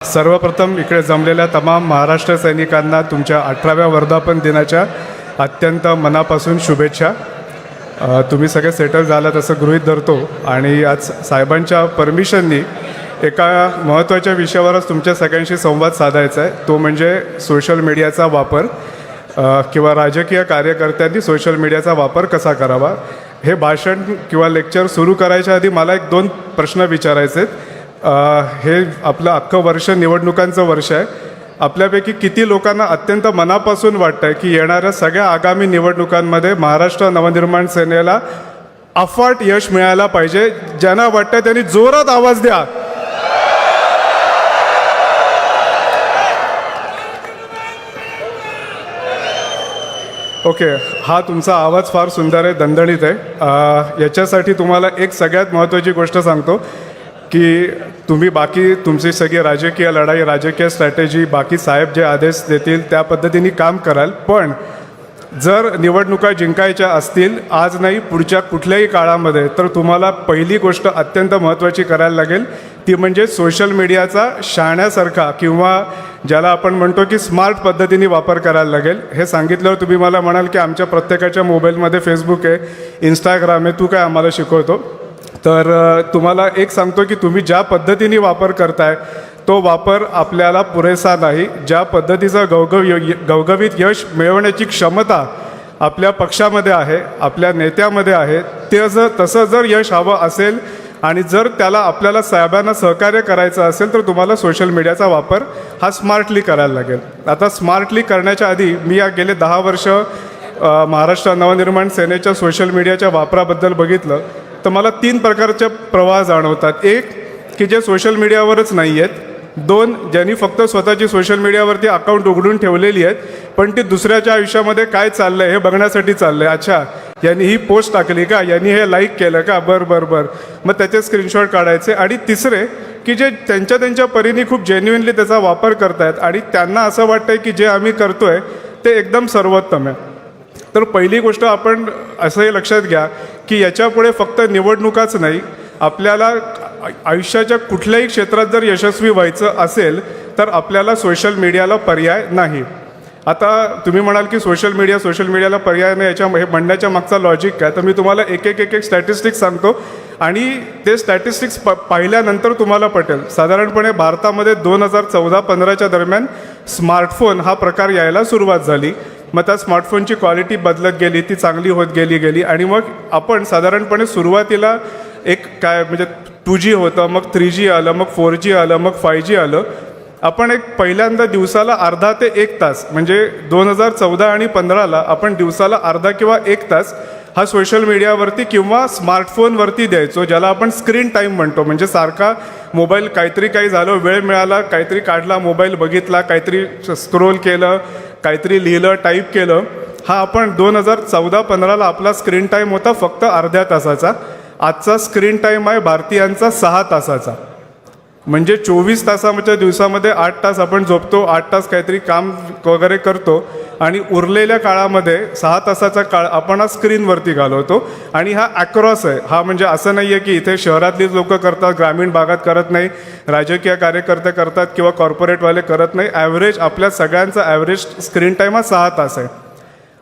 सर्वप्रथम इकडे जमलेल्या तमाम महाराष्ट्र सैनिकांना तुमच्या 18व्या वर्धापन दिनाच्या अत्यंत मनापासून शुभेच्छा. तुम्ही सगळे सेटल झालात असं गृहीत धरतो आणि आज साहेबांच्या परमिशननी एका महत्त्वाच्या विषयावरच तुमच्या सगळ्यांशी संवाद साधायचा आहे. तो म्हणजे सोशल मीडियाचा वापर किंवा राजकीय कार्यकर्त्यांनी सोशल मीडियाचा वापर कसा करावा. हे भाषण किंवा लेक्चर सुरू करायच्या आधी मला 1-2 प्रश्न विचारायचे आहेत. हे आपलं अख्खं वर्ष निवडणुकांचं वर्ष आहे. आपल्यापैकी किती लोकांना अत्यंत मनापासून वाटतं आहे की येणाऱ्या सगळ्या आगामी निवडणुकांमध्ये महाराष्ट्र नवनिर्माण सेनेला अफाट यश मिळायला पाहिजे? ज्यांना वाटतं त्यांनी जोरात आवाज द्या. ओके, हा तुमचा आवाज फार सुंदर आहे, दणदणीत आहे. याच्यासाठी तुम्हाला एक सगळ्यात महत्त्वाची गोष्ट सांगतो की तुम्ही बाकी तुमची सगळी राजकीय लढाई, राजकीय स्ट्रॅटेजी, बाकी साहेब जे आदेश देतील त्या पद्धतीने काम कराल. पण जर निवडणुका जिंकायच्या असतील आज नाही पुढच्या कुठल्याही काळामध्ये, तर तुम्हाला पहिली गोष्ट अत्यंत महत्त्वाची करायला लागेल. ती म्हणजे सोशल मीडियाचा शहाण्यासारखा किंवा ज्याला आपण म्हणतो की स्मार्ट पद्धतीने वापर करायला लागेल. हे सांगितल्यावर तुम्ही मला म्हणाल की आमच्या प्रत्येकाच्या मोबाईलमध्ये फेसबुक आहे, इंस्टाग्राम आहे, तू काय आम्हाला शिकवतो? तर तुम्हाला एक सांगतो की तुम्ही ज्या पद्धतीने वापर करताय तो वापर आपल्याला पुरेसा नाही. ज्या पद्धतीचं गवगवीत यश मिळवण्याची क्षमता आपल्या पक्षामध्ये आहे, आपल्या नेत्यामध्ये आहे, तसं जर यश हवं असेल आणि जर त्याला आपल्याला साहेबांना सहकार्य करायचं असेल तर तुम्हाला सोशल मीडियाचा वापर हा स्मार्टली करायला लागेल. आता स्मार्टली करण्याच्या आधी मी या गेले 10 वर्ष महाराष्ट्र नवनिर्माण सेनेच्या सोशल मीडियाच्या वापराबद्दल बघितलं तर मला 3 प्रकारचे प्रवाह जाणवतात. एक की जे सोशल मीडियावरच नाही आहेत. 2 ज्यांनी फक्त स्वतःची सोशल मीडियावरती अकाउंट उघडून ठेवलेली आहेत पण ती दुसऱ्याच्या आयुष्यामध्ये काय चाललं आहे हे बघण्यासाठी चाललं आहे. अच्छा, यांनी ही पोस्ट टाकली का, यांनी हे लाईक केलं का, बरं, मग त्याचे स्क्रीनशॉट काढायचे. आणि तिसरे की जे त्यांच्या परीने खूप जेन्युइनली त्याचा वापर करतायत आणि त्यांना असं वाटतं आहे की जे आम्ही करतो आहे ते एकदम सर्वोत्तम आहे. तर पहिली गोष्ट आपण असंही लक्षात घ्या की याच्यापुढे फक्त निवडणुकाच नाही, आपल्याला आयुष्याच्या कुठल्याही क्षेत्रात जर यशस्वी व्हायचं असेल तर आपल्याला सोशल मीडियाला पर्याय नाही. आता तुम्ही म्हणाल की सोशल मीडियाला पर्याय नाही, हे म्हणण्याच्या मागचा लॉजिक काय? तर मी तुम्हाला एक स्टॅटिस्टिक्स सांगतो आणि ते स्टॅटिस्टिक्स पाहिल्यानंतर तुम्हाला पटेल. साधारणपणे भारतामध्ये 2014-15च्या दरम्यान स्मार्टफोन हा प्रकार यायला सुरुवात झाली. मग त्या स्मार्टफोनची क्वालिटी बदलत गेली, ती चांगली होत गेली आणि मग आपण साधारणपणे सुरुवातीला एक काय म्हणजे 2G होतं, मग 3G आलं, मग 4G आलं, मग 5G आलं. आपण एक पहिल्यांदा दिवसाला अर्धा ते 1 तास म्हणजे 2014 आणि 15ला आपण दिवसाला अर्धा किंवा 1 तास हा सोशल मीडियावरती किंवा स्मार्टफोनवरती द्यायचो, ज्याला आपण स्क्रीन टाईम म्हणतो. म्हणजे सारखा मोबाईल काही झालं, वेळ मिळाला, काहीतरी काढला, मोबाईल बघितला, काहीतरी स्क्रोल केलं, काहीतरी लिहिलं, टाईप केलं. हा आपण 2014-15ला आपला स्क्रीन टाईम होता फक्त अर्ध्या तासाचा. आजचा स्क्रीन टाईम आहे भारतीयांचा 6 तासाचा. म्हणजे 24 तासाच्या दिवसामध्ये 8 तास आपण झोपतो, 8 तास काहीतरी काम वगैरे करतो आणि उरलेल्या काळामध्ये 6 तासाचा काळ आपण हा स्क्रीनवरती घालवतो. आणि हा ॲक्रॉस आहे. हा म्हणजे असं नाही आहे की इथे शहरातलीच लोक करतात, ग्रामीण भागात करत नाही, राजकीय कार्यकर्ते करतात किंवा कॉर्पोरेटवाले करत नाही. ॲव्हरेज आपल्या सगळ्यांचा ॲव्हरेज स्क्रीन टाईम हा 6 तास आहे.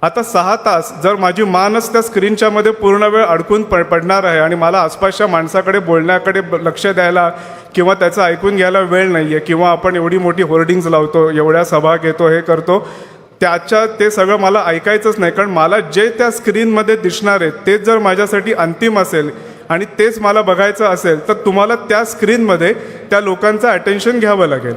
आता 6 तास जर माझी मानच त्या स्क्रीनच्यामध्ये पूर्ण वेळ अडकून पडणार आहे आणि मला आसपासच्या माणसाकडे बोलण्याकडे लक्ष द्यायला किंवा त्याचं ऐकून घ्यायला वेळ नाही आहे किंवा आपण एवढी मोठी होर्डिंग्ज लावतो, एवढ्या सभा घेतो, हे करतो, ते सगळं मला ऐकायचंच नाही. कारण मला जे त्या स्क्रीनमध्ये दिसणार आहे तेच जर माझ्यासाठी अंतिम असेल आणि तेच मला बघायचं असेल तर तुम्हाला त्या स्क्रीनमध्ये त्या लोकांचं अटेन्शन घ्यावं लागेल.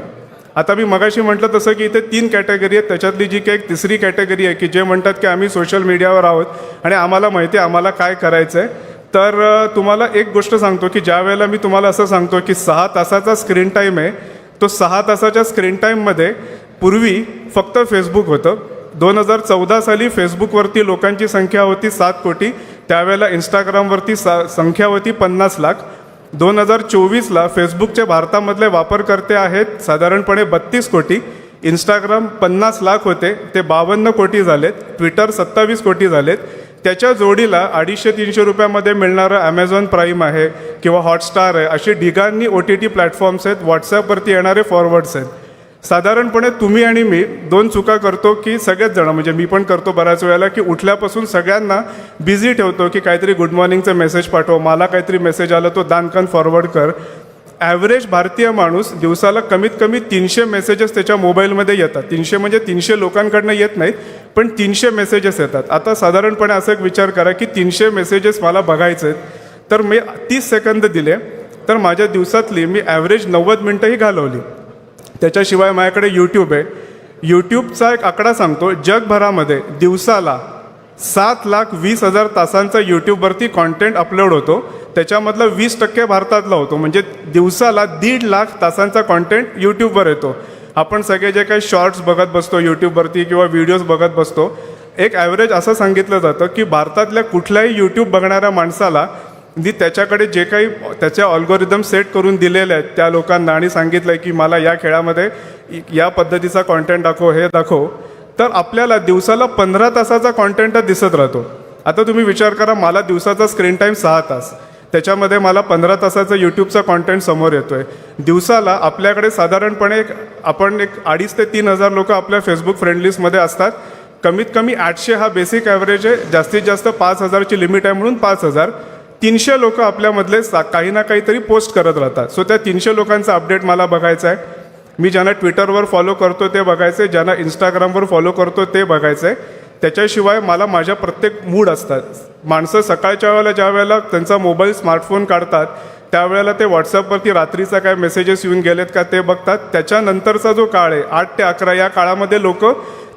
आता मी मगाशी म्हटलं तसं की इथे 3 कॅटेगरी आहेत. त्याच्यातली जी काही एक तिसरी कॅटेगरी आहे की जे म्हणतात की आम्ही सोशल मीडियावर आहोत आणि आम्हाला माहिती आहे आम्हाला काय करायचं आहे. तर तुम्हाला एक गोष्ट सांगतो की ज्या वेळेला मी तुम्हाला असं सांगतो की 6 तासाचा स्क्रीन टाईम आहे, तो 6 तासाच्या स्क्रीन टाईममध्ये पूर्वी फक्त फेसबुक होतं. 2014 साली फेसबुकवरती लोकांची संख्या होती 7 कोटी. त्यावेळेला इंस्टाग्रामवरती संख्या होती 50 लाख. 2024ला फेसबुकचे भारतामधले वापरकर्ते आहेत साधारणपणे 32 कोटी. इंस्टाग्राम 50 लाख होते, ते 52 कोटी झालेत. ट्विटर 27 कोटी झालेत. त्याच्या जोडीला 250-300 रुपयामध्ये मिळणारं ॲमेझॉन प्राईम आहे किंवा हॉटस्टार आहे, अशी ढिगांनी OTT प्लॅटफॉर्म्स आहेत, व्हॉट्सॲपवरती येणारे फॉरवर्ड्स आहेत. साधारणपणे तुम्ही आणि मी 2 चुका करतो की सगळेच जण, म्हणजे मी पण करतो बऱ्याच वेळेला, की उठल्यापासून सगळ्यांना बिझी ठेवतो की काहीतरी गुड मॉर्निंगचं मेसेज पाठव, मला काहीतरी मेसेज आला तो दानकन फॉरवर्ड कर. ॲव्हरेज भारतीय माणूस दिवसाला कमीत कमी 300 मेसेजेस त्याच्या मोबाईलमध्ये येतात. 300 म्हणजे 300 लोकांकडनं येत नाहीत, पण 300 मेसेजेस येतात. आता साधारणपणे असं एक विचार करा की 300 मेसेजेस मला बघायचे आहेत, तर मी 30 सेकंद दिले तर माझ्या दिवसातली मी ॲव्हरेज 90 मिनटंही घालवली. त्याच्याशिवाय माझ्याकडे यूट्यूब आहे. यूट्यूबचा एक आकडा सांगतो, जगभरामध्ये दिवसाला 7,20,000 तासांचा यूट्यूबवरती कॉन्टेंट अपलोड होतो. त्याच्यामधलं 20% भारतातला होतो. म्हणजे दिवसाला 1,50,000 तासांचा कॉन्टेंट यूट्यूबवर येतो. आपण सगळे जे काही शॉर्ट्स बघत बसतो यूट्यूबवरती किंवा व्हिडिओज बघत बसतो, एक ॲव्हरेज असं सांगितलं जातं की भारतातल्या कुठल्याही यूट्यूब बघणाऱ्या माणसाला त्याच्याकडे जे काही त्याचे अल्गोरिदम सेट करून दिलेले आहेत त्या लोकांना आणि सांगितलं आहे की मला या खेळामध्ये या पद्धतीचा कॉन्टेंट दाखव, हे दाखव, तर आपल्याला दिवसाला 15 तासाचा कॉन्टेंट दिसत राहतो. आता तुम्ही विचार करा, मला दिवसाचा स्क्रीन टाईम 6 तास, त्याच्यामध्ये मला 15 तासाचा यूट्यूबचा कॉन्टेंट समोर येतो आहे. दिवसाला आपल्याकडे साधारणपणे आपण 2,500 ते 3,000 लोक आपल्या फेसबुक फ्रेंड लिस्टमध्ये असतात. कमीत कमी 800 हा बेसिक ॲव्हरेज आहे. जास्तीत जास्त 5,000ची लिमिट आहे म्हणून 5,000. 300 लोक आपल्यामधले काही ना काहीतरी पोस्ट करत राहतात. सो त्या 300 लोकांचा अपडेट मला बघायचा आहे. मी ज्यांना ट्विटरवर फॉलो करतो ते बघायचे, ज्यांना इंस्टाग्रामवर फॉलो करतो ते बघायचं आहे. त्याच्याशिवाय मला माझ्या प्रत्येक मूड असतात. माणसं सकाळच्या वेळेला ज्या वेळेला त्यांचा मोबाईल स्मार्टफोन काढतात त्यावेळेला ते व्हॉट्सअपवरती रात्रीचा काय मेसेजेस येऊन गेलेत का ते बघतात. त्याच्यानंतरचा जो काळ आहे 8 ते 11 या काळामध्ये लोक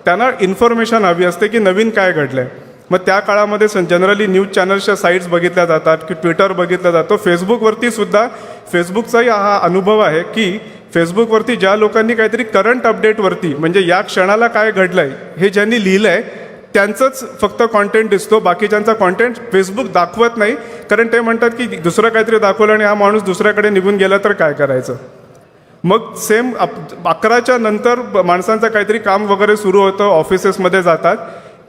त्यांना इन्फॉर्मेशन हवी असते की नवीन काय घडलं आहे. मग त्या काळामध्ये जनरली न्यूज चॅनल्सच्या साईट्स बघितल्या जातात की ट्विटर बघितलं जातं. फेसबुकवरती सुद्धा फेसबुकचाही हा अनुभव आहे की फेसबुकवरती ज्या लोकांनी काहीतरी करंट अपडेटवरती म्हणजे या क्षणाला काय घडलं आहे हे ज्यांनी लिहिलं आहे त्यांचंच फक्त कॉन्टेंट दिसतो. बाकीच्यांचा कॉन्टेंट फेसबुक दाखवत नाही, कारण ते म्हणतात की दुसरं काहीतरी दाखवलं आणि हा माणूस दुसऱ्याकडे निघून गेला तर काय करायचं. मग सेम 11च्या नंतर माणसांचं काहीतरी काम वगैरे सुरू होतं, ऑफिसेसमध्ये जातात.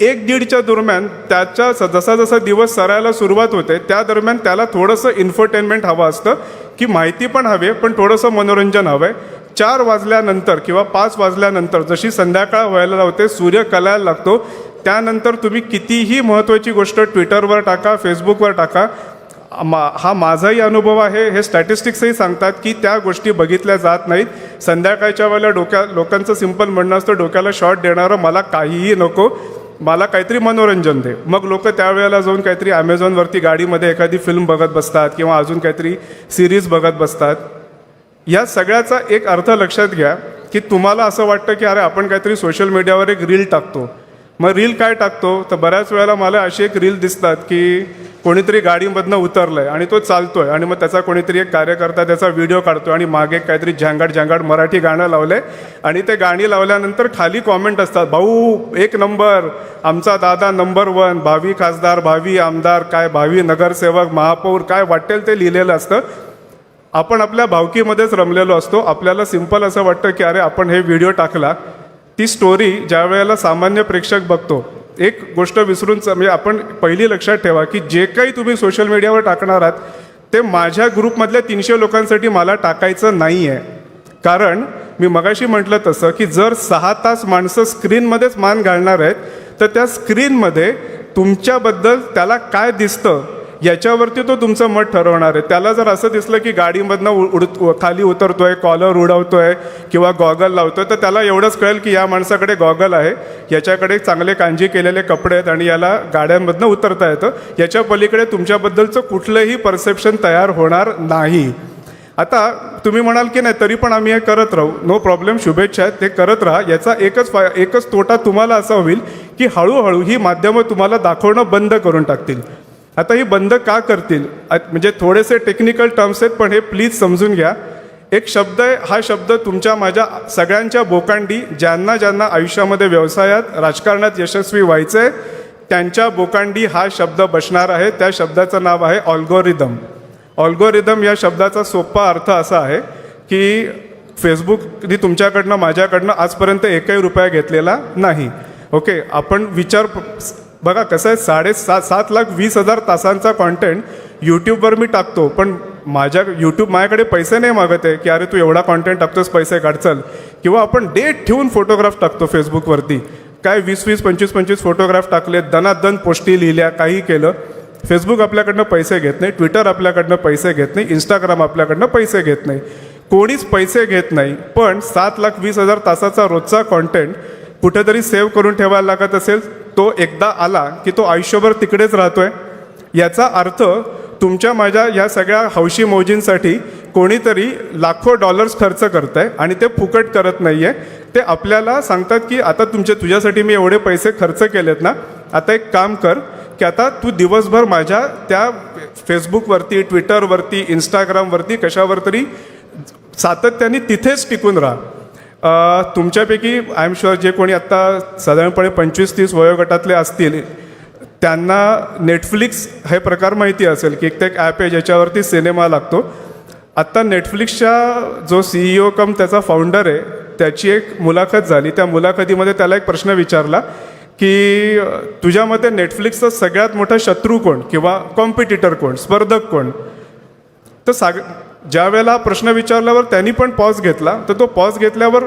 1-1:30च्या दरम्यान त्याच्या जसा जसा दिवस सरायला सुरुवात होते त्या दरम्यान त्याला थोडंसं इन्फोटेनमेंट हवं असतं की माहिती पण हवी आहे पण थोडंसं मनोरंजन हवं आहे. 4 वाजल्यानंतर किंवा 5 वाजल्यानंतर जशी संध्याकाळ व्हायला लावते, सूर्य कलायला लागतो, त्यानंतर तुम्ही कितीही महत्त्वाची गोष्ट ट्विटरवर टाका, फेसबुकवर टाका, हा माझाही अनुभव आहे, हे स्टॅटिस्टिक्सही सांगतात की त्या गोष्टी बघितल्या जात नाहीत. संध्याकाळच्या वेळेला लोकांचं सिंपल म्हणणं असतं, डोक्याला शॉट देणारं मला काहीही नको, मला काहीतरी मनोरंजन दे. मग लोक त्यावेळेला जाऊन काहीतरी ॲमेझॉनवरती गाडीमध्ये एखादी फिल्म बघत बसतात किंवा अजून काहीतरी सिरीज बघत बसतात. या सगळ्याचा एक अर्थ लक्षात घ्या की तुम्हाला असं वाटतं की अरे आपण काहीतरी सोशल मीडियावर एक रील टाकतो. मग रील काय टाकतो तर बऱ्याच वेळेला मला अशी एक रील दिसतात की कोणीतरी गाडीमधनं उतरलं आहे आणि तो चालतो आहे आणि मग त्याचा कोणीतरी एक कार्यकर्ता त्याचा व्हिडिओ काढतो आणि मागे काहीतरी झांगाड मराठी गाणं लावलं आहे आणि ते गाणी लावल्यानंतर खाली कॉमेंट असतात, भाऊ 1 नंबर, आमचा दादा नंबर 1, भावी खासदार, भावी आमदार, काय भावी नगरसेवक, महापौर, काय वाटेल ते लिहिलेलं असतं. आपण आपल्या भावकीमध्येच रमलेलो असतो. आपल्याला सिंपल असं वाटतं की अरे आपण हे व्हिडिओ टाकला. ती स्टोरी ज्या वेळेला सामान्य प्रेक्षक बघतो, एक गोष्ट विसरून म्हणजे आपण पहिली लक्षात ठेवा की जे काही तुम्ही सोशल मीडियावर टाकणार आहात ते माझ्या ग्रुपमधल्या 300 लोकांसाठी मला टाकायचं नाही आहे. कारण मी मगाशी म्हटलं तसं की जर 6 तास माणसं स्क्रीनमध्येच मान घालणार आहेत तर त्या स्क्रीनमध्ये तुमच्याबद्दल त्याला काय दिसतं याच्यावरती तो तुमचं मत ठरवणार आहे. त्याला जर असं दिसलं की गाडीमधनं खाली उतरतोय, कॉलर उडवतोय किंवा गॉगल लावतोय, तर त्याला एवढंच कळेल की या माणसाकडे गॉगल आहे, याच्याकडे चांगले कांजी केलेले कपडे आहेत आणि याला गाड्यांमधनं उतरता येतं. याच्या पलीकडे तुमच्याबद्दलचं कुठलंही परसेप्शन तयार होणार नाही. आता तुम्ही म्हणाल की नाही तरी पण आम्ही हे करत राहू, नो प्रॉब्लेम, शुभेच्छा आहेत, ते करत राहा. याचा एकच तोटा तुम्हाला असा होईल की हळूहळू ही माध्यमं तुम्हाला दाखवणं बंद करून टाकतील. आता ही बंद का करतील म्हणजे थोडेसे टेक्निकल टर्म्स आहेत पण हे प्लीज समजून घ्या. एक शब्द आहे, हा शब्द तुमच्या माझ्या सगळ्यांच्या बोकांडी, ज्यांना ज्यांना आयुष्यामध्ये व्यवसायात राजकारणात यशस्वी व्हायचं आहे त्यांच्या बोकांडी हा शब्द बसणार आहे. त्या शब्दाचं नाव आहे अल्गोरिदम. अल्गोरिदम या शब्दाचा सोपा अर्थ असा आहे की फेसबुकनी तुमच्याकडनं माझ्याकडनं आजपर्यंत 1ही रुपया घेतलेला नाही. ओके, आपण बघा कसं आहे, 7,20,000 तासांचा कॉन्टेंट यूट्यूबवर मी टाकतो, पण यूट्यूब माझ्याकडे पैसे नाही मागत आहे की अरे तू एवढा कॉन्टेंट टाकतोस, पैसे काढ चल. किंवा आपण डेट ठेवून फोटोग्राफ टाकतो फेसबुकवरती, काय 20-20, 25-25 फोटोग्राफ टाकले, दनादन पोस्टी लिहिल्या, काही केलं. फेसबुक आपल्याकडनं पैसे घेत नाही, ट्विटर आपल्याकडनं पैसे घेत नाही, इंस्टाग्राम आपल्याकडनं पैसे घेत नाही, कोणीच पैसे घेत नाही. पण 7,20,000 तासाचा रोजचा कॉन्टेंट कुठेतरी सेव्ह करून ठेवायला लागत असेल, तो एकदा आला की तो आयुष्यभर तिकडेच राहतोय. याचा अर्थ तुमच्या माझ्या या सगळ्या हौशी मौजींसाठी कोणीतरी लाखो डॉलर्स खर्च करत आहे आणि ते फुकट करत नाही आहे. ते आपल्याला सांगतात की आता तुझ्यासाठी मी एवढे पैसे खर्च केलेत ना, आता एक काम कर की आता तू दिवसभर माझ्या त्या फेसबुकवरती, ट्विटरवरती, इंस्टाग्रामवरती, कशावर तरी सातत्याने तिथेच टिकून राहा. तुमच्यापैकी आय एम शुअर जे कोणी आत्ता साधारणपणे 25-30 वयोगटातले असतील त्यांना नेटफ्लिक्स हे प्रकार माहिती असेल की एक ॲप आहे ज्याच्यावरती सिनेमा लागतो. आत्ता नेटफ्लिक्सच्या जो CEO कम त्याचा फाउंडर आहे त्याची एक मुलाखत झाली. त्या मुलाखतीमध्ये त्याला एक प्रश्न विचारला की तुझ्या मते नेटफ्लिक्सचा सगळ्यात मोठा शत्रू कोण किंवा कॉम्पिटिटर कोण, स्पर्धक कोण. तर ज्या वेळेला प्रश्न विचारल्यावर त्यांनी पण पॉज घेतला. तर तो पॉज घेतल्यावर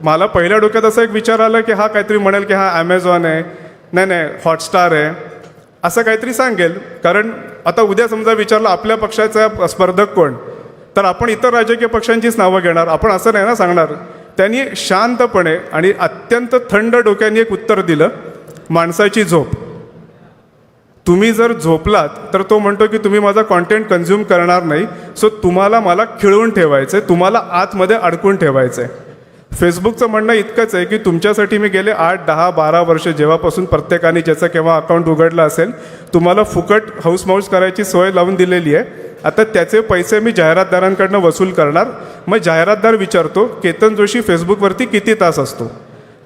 मला पहिल्या डोक्यात असा एक विचार आला की हा काहीतरी म्हणेल की हा ॲमेझॉन आहे, नाही हॉटस्टार आहे, असं काहीतरी सांगेल. कारण आता उद्या समजा विचारलं आपल्या पक्षाचा स्पर्धक कोण, तर आपण इतर राजकीय पक्षांचीच नावं घेणार, आपण असं नाही ना सांगणार. त्यांनी शांतपणे आणि अत्यंत थंड डोक्याने एक उत्तर दिलं, माणसाची झोप. तुम्ही जर झोपलात तर तो म्हणतो की तुम्ही माझा कॉन्टेंट कन्झ्युम करणार नाही, सो तुम्हाला मला खिळवून ठेवायचं आहे, तुम्हाला आतमध्ये अडकून ठेवायचं आहे. फेसबुकचं म्हणणं इतकंच आहे की तुमच्यासाठी मी गेले 8, 10, 12 वर्ष जेव्हापासून प्रत्येकाने ज्याचं केव्हा अकाउंट उघडलं असेल तुम्हाला फुकट हाऊसमाऊस करायची सोय लावून दिलेली आहे. आता त्याचे पैसे मी जाहिरातदारांकडनं वसूल करणार. मग जाहिरातदार विचारतो केतन जोशी फेसबुकवरती किती तास असतो,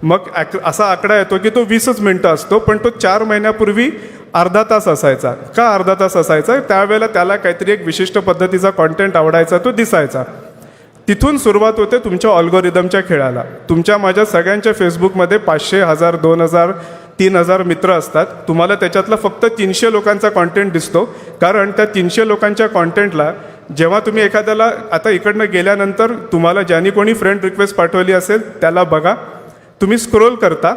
मग असा आकडा येतो की तो 20च मिनटं असतो, पण तो 4 महिन्यापूर्वी अर्धा तास असायचा. का अर्धा तास असायचा? त्यावेळेला त्याला काहीतरी एक विशिष्ट पद्धतीचा कॉन्टेंट आवडायचा, तो दिसायचा. तिथून सुरुवात होते तुमच्या ऑल्गोरिदमच्या खेळाला. तुमच्या माझ्या सगळ्यांच्या फेसबुकमध्ये 500, 1000, 2000, 3000 मित्र असतात. तुम्हाला त्याच्यातला फक्त 300 लोकांचा कॉन्टेंट दिसतो, कारण त्या 300 लोकांच्या कॉन्टेंटला जेव्हा तुम्ही एखाद्याला आता इकडनं गेल्यानंतर तुम्हाला ज्यांनी कोणी फ्रेंड रिक्वेस्ट पाठवली असेल त्याला बघा, तुम्ही स्क्रोल करता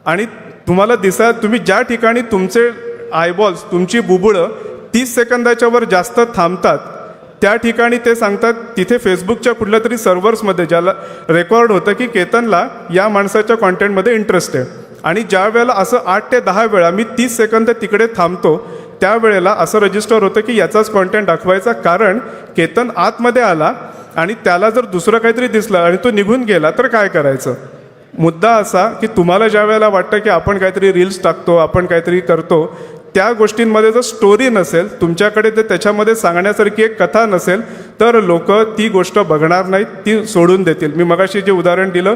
आणि तुम्हाला तुम्ही ज्या ठिकाणी तुमचे आयबॉल्स, तुमची बुबुळं 30 सेकंदाच्या वर जास्त थांबतात त्या ठिकाणी ते सांगतात तिथे फेसबुकच्या कुठल्या तरी सर्व्हर्समध्ये ज्याला रेकॉर्ड होतं की केतनला या माणसाच्या कॉन्टेंटमध्ये इंटरेस्ट आहे. आणि ज्या वेळेला असं 8 ते 10 वेळा मी 30 सेकंद तिकडे थांबतो त्यावेळेला असं रजिस्टर होतं की याचाच कॉन्टेंट दाखवायचा, कारण केतन आतमध्ये आला आणि त्याला जर दुसरं काहीतरी दिसलं आणि तो निघून गेला तर काय करायचं. मुद्दा असा की तुम्हाला ज्या वेळेला वाटतं की आपण काहीतरी रील्स टाकतो, आपण काहीतरी करतो, त्या गोष्टींमध्ये जर स्टोरी नसेल, तुमच्याकडे ते त्याच्यामध्ये सांगण्यासारखी एक कथा नसेल तर लोक ती गोष्ट बघणार नाहीत, ती सोडून देतील. मी मगाशी जे उदाहरण दिलं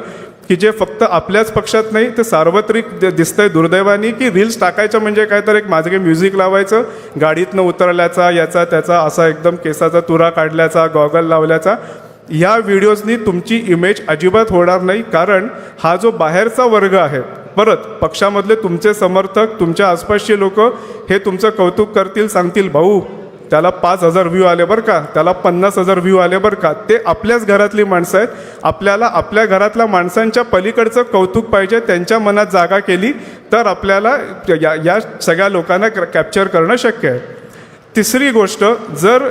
की जे फक्त आपल्याच पक्षात नाही ते सार्वत्रिक दिसतंय दुर्दैवानी, की रील्स टाकायचं म्हणजे काय तर एक माझे म्युझिक लावायचं, गाडीतनं उतरल्याचा, याचा त्याचा असा एकदम केसाचा तुरा काढल्याचा, गॉगल लावल्याचा. ह्या व्हिडिओजनी तुमची इमेज अजिबात होणार नाही, कारण हा जो बाहेरचा वर्ग आहे, परत पक्षामधले तुमचे समर्थक, तुमच्या आसपासचे लोक हे तुमचं कौतुक करतील, सांगतील भाऊ त्याला 5000 व्ह्यू आले बरं का, त्याला 50,000 व्ह्यू आले बरं का. ते आपल्याच घरातली माणसं आहेत. आपल्याला आपल्या घरातल्या माणसांच्या पलीकडचं कौतुक पाहिजे. त्यांच्या मनात जागा केली तर आपल्याला या सगळ्या लोकांना कॅप्चर करणं शक्य आहे. तिसरी गोष्ट, जर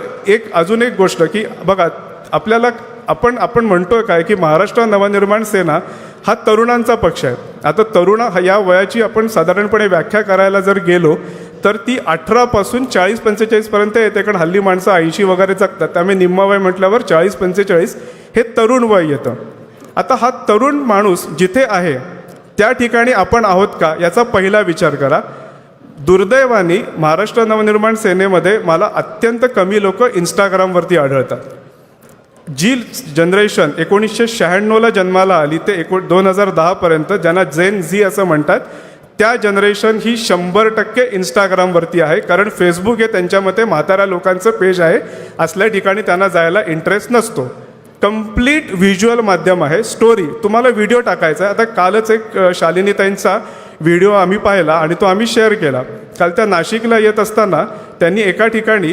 अजून एक गोष्ट की बघा आपल्याला आपण म्हणतोय काय की महाराष्ट्र नवनिर्माण सेना हा तरुणांचा पक्ष आहे. आता तरुण या वयाची आपण साधारणपणे व्याख्या करायला जर गेलो तर ती 18 पासून 40-45 पर्यंत येते, कारण हल्ली माणसं 80 वगैरे जगतात, त्यामुळे निम्म वय म्हटल्यावर 40-45 हे तरुण वय येतं. आता हा तरुण माणूस जिथे आहे त्या ठिकाणी आपण आहोत का याचा पहिला विचार करा. दुर्दैवाने महाराष्ट्र नवनिर्माण सेनेमध्ये मला अत्यंत कमी लोक इंस्टाग्रामवरती आढळतात. जी जनरेशन 1996ला जन्माला आली ते 2010 पर्यंत, ज्यांना जेन झी असं म्हणतात, त्या जनरेशन ही 100% इंस्टाग्रामवरती आहे, कारण फेसबुक हे त्यांच्या मते म्हाताऱ्या लोकांचं पेज आहे, असल्या ठिकाणी त्यांना जायला इंटरेस्ट नसतो. कंप्लीट व्हिज्युअल माध्यम आहे. स्टोरी, तुम्हाला व्हिडिओ टाकायचा आहे. आता कालच एक शालिनीताईंचा व्हिडिओ आम्ही पाहिला आणि तो आम्ही शेअर केला. काल त्या नाशिकला येत असताना त्यांनी एका ठिकाणी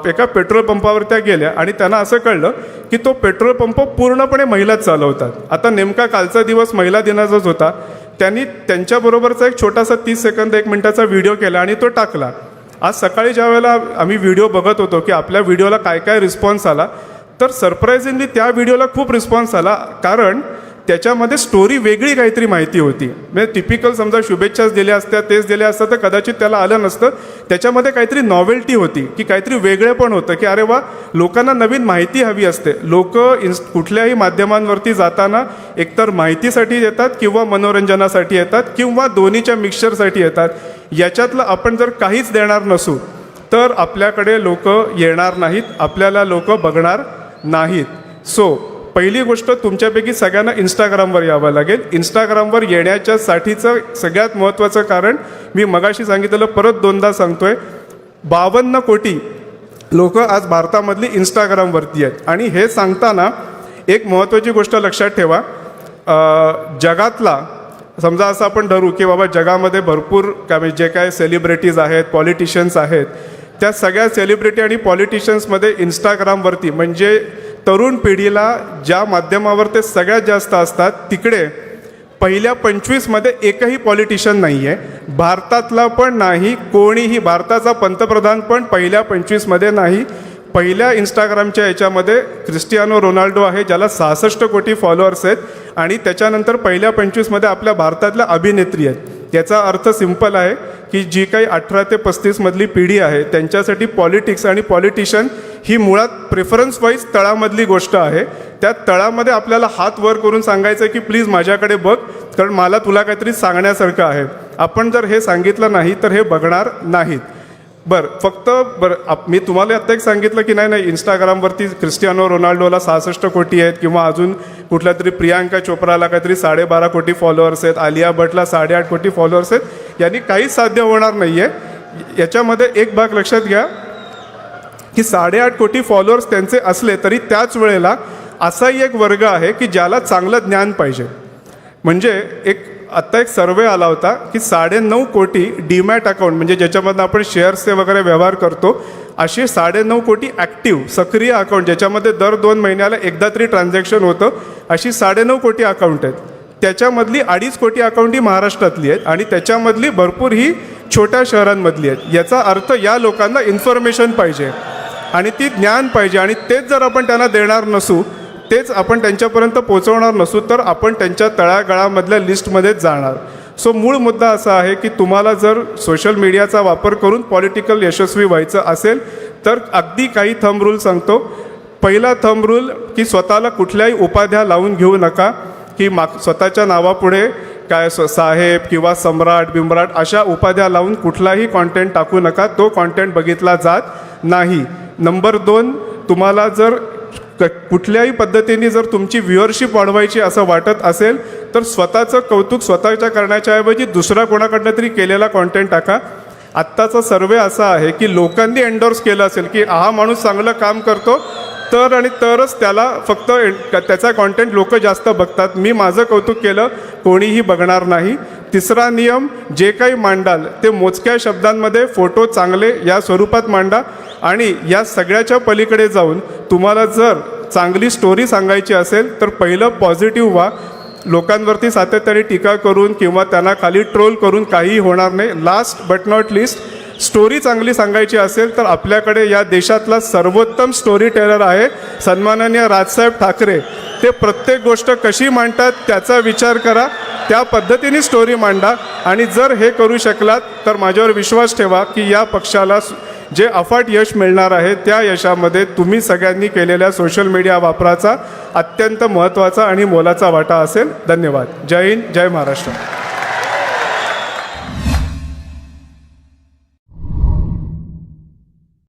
एका पेट्रोल पंपावर त्या गेल्या आणि त्यांना असं कळलं की तो पेट्रोल पंप पूर्णपणे महिलाच चालवतात. आता नेमका कालचा दिवस महिला दिनाचाच होता. त्यांनी त्यांच्याबरोबरचा एक छोटासा 30 सेकंद 1 मिनिटाचा व्हिडिओ केला आणि तो टाकला. आज सकाळी ज्या वेळेला आम्ही व्हिडिओ बघत होतो की आपल्या व्हिडिओला काय काय रिस्पॉन्स आला, तर सरप्रायझिंगली त्या व्हिडिओला खूप रिस्पॉन्स आला. कारण त्याच्यामध्ये स्टोरी वेगळी काहीतरी माहिती होती. म्हणजे टिपिकल समजा शुभेच्छाच दिल्या असत्या, तेच दिल्या असतं तर कदाचित त्याला आलं नसतं. त्याच्यामध्ये काहीतरी नॉवेल्टी होती की काहीतरी वेगळे पण होतं की अरे वा, लोकांना नवीन माहिती हवी असते. लोक कुठल्याही माध्यमांवरती जाताना एकतर माहितीसाठी येतात किंवा मनोरंजनासाठी येतात किंवा दोन्हीच्या मिक्सचरसाठी येतात. याच्यातलं आपण जर काहीच देणार नसू तर आपल्याकडे लोक येणार नाहीत, आपल्याला लोक बघणार नाहीत. सो पहिली गोष्ट, तुमच्यापैकी सगळ्यांना इंस्टाग्रामवर यावं लागेल. इंस्टाग्रामवर येण्याच्यासाठीचं सगळ्यात महत्त्वाचं कारण मी मगाशी सांगितलेलं परत 2दा सांगतोय. 52 कोटी लोक आज भारतामधली इंस्टाग्रामवरती आहेत. आणि हे सांगताना एक महत्त्वाची गोष्ट लक्षात ठेवा, जगातला समजा असं आपण धरू की बाबा जगामध्ये भरपूर जे काय सेलिब्रिटीज आहेत, पॉलिटिशियन्स आहेत, त्या सगळ्या सेलिब्रिटी आणि पॉलिटिशियन्समध्ये इंस्टाग्रामवरती म्हणजे तरुण पिढीला ज्या माध्यमावर ते सगळ्यात जास्त असतात तिकडे पहिल्या 25मध्ये एकही पॉलिटिशियन नाही आहे. भारतातला पण नाही, कोणीही. भारताचा पंतप्रधान पण पहिल्या 25मध्ये नाही. पहिल्या इंस्टाग्रामच्या याच्यामध्ये क्रिस्टियानो रोनाल्डो आहे, ज्याला 66 कोटी फॉलोअर्स आहेत. आणि त्याच्यानंतर पहिल्या 25मध्ये आपल्या भारतातल्या अभिनेत्री आहेत. याचा अर्थ सिंपल आहे की जी काही 18 ते 35 मधली पिढी आहे त्यांच्यासाठी पॉलिटिक्स आणि पॉलिटिशियन ही मुळात प्रेफरन्स वाईज तळामधली गोष्ट आहे. त्या तळामध्ये आपल्याला हात वर करून सांगायचं की प्लीज माझ्याकडे बघ, कारण मला तुला काहीतरी सांगण्यासारखं आहे. आपण जर हे सांगितलं नाही तर हे बघणार नाहीत. मी तुम्हाला आत्ता एक सांगितलं की नाही इंस्टाग्रामवरती क्रिस्टियानो रोनाल्डोला 66 कोटी आहेत किंवा अजून कुठल्या तरी प्रियांका चोप्राला काहीतरी 12.5 कोटी फॉलोअर्स आहेत, आलिया भटला 8.5 कोटी फॉलोअर्स आहेत. यांनी काहीच साध्य होणार नाही आहे. याच्यामध्ये एक भाग लक्षात घ्या की 8.5 कोटी फॉलोअर्स त्यांचे असले तरी त्याच वेळेला असाही एक वर्ग आहे की ज्याला चांगलं ज्ञान पाहिजे. म्हणजे आत्ता एक सर्वे आला होता की 9.5 कोटी डीमॅट अकाउंट म्हणजे ज्याच्यामधून आपण शेअर्सचे वगैरे व्यवहार करतो, असे 9.5 कोटी ॲक्टिव्ह सक्रिय अकाउंट ज्याच्यामध्ये दर 2 महिन्याला एकदा तरी ट्रान्झॅक्शन होतं, अशी 9.5 कोटी अकाउंट आहेत. त्याच्यामधली 2.5 कोटी अकाउंट ही महाराष्ट्रातली आहेत आणि त्याच्यामधली भरपूर ही छोट्या शहरांमधली आहेत. याचा अर्थ या लोकांना इन्फॉर्मेशन पाहिजे आणि ती ज्ञान पाहिजे आणि तेच जर आपण त्यांना देणार नसू, तेच आपण त्यांच्यापर्यंत पोहोचवणार नसू तर आपण त्यांच्या तळागाळामधल्या लिस्टमध्येच जाणार. सो मूळ मुद्दा असा आहे की तुम्हाला जर सोशल मीडियाचा वापर करून पॉलिटिकल यशस्वी व्हायचं असेल तर अगदी काही थंब रूल सांगतो. पहिला थंब रूल की स्वतःला कुठल्याही उपाध्या लावून घेऊ नका की स्वतःच्या नावापुढे काय साहेब किंवा सम्राट बिम्राट अशा उपाध्या लावून कुठलाही कॉन्टेंट टाकू नका, तो कॉन्टेंट बघितला जात नाही. नंबर 2, तुम्हाला जर कुठल्याही पद्धतीने जर तुमची व्ह्युअरशिप वाढवायची असं वाटत असेल तर स्वतःचं कौतुक स्वतःच्या करण्याच्या ऐवजी दुसरा कोणाकडनं तरी केलेला कॉन्टेंट टाका. आत्ताचा सर्वे असा आहे की लोकांनी एंडोर्स केलं असेल की हा माणूस चांगलं काम करतो तर आणि तरच त्याला फक्त त्याचा कॉन्टेंट लोक जास्त बघतात. मी माझं कौतुक केलं, कोणीही बघणार नाही. तिसरा नियम, जे काही मांडाल ते मोजक्या शब्दांमध्ये फोटो चांगले या स्वरूपात मांडा आणि या सगळ्याच्या पलीकडे जाऊन तुम्हाला जर चांगली स्टोरी सांगायची असेल तर पहिलं पॉझिटिव्ह व्हा. लोकांवरती सातत्याने टीका करून किंवा त्यांना खाली ट्रोल करून काहीही होणार नाही. Last but not list, story चांगली सांगायची असेल तर आपल्याकडे या देशातला सर्वोत्तम स्टोरी टेलर आहे सन्माननीय राजसाहेब ठाकरे. ते प्रत्येक गोष्ट कशी मांडतात त्याचा विचार करा, त्या पद्धतीने स्टोरी मांडा आणि जर हे करू शकलात तर माझ्यावर विश्वास ठेवा की या पक्षाला जे अफाट यश मिळणार आहे त्या यशामध्ये तुम्ही सगळ्यांनी केलेल्या सोशल मीडिया वापराचा अत्यंत महत्त्वाचा आणि मोलाचा वाटा असेल. धन्यवाद. जय हिंद, जय महाराष्ट्र.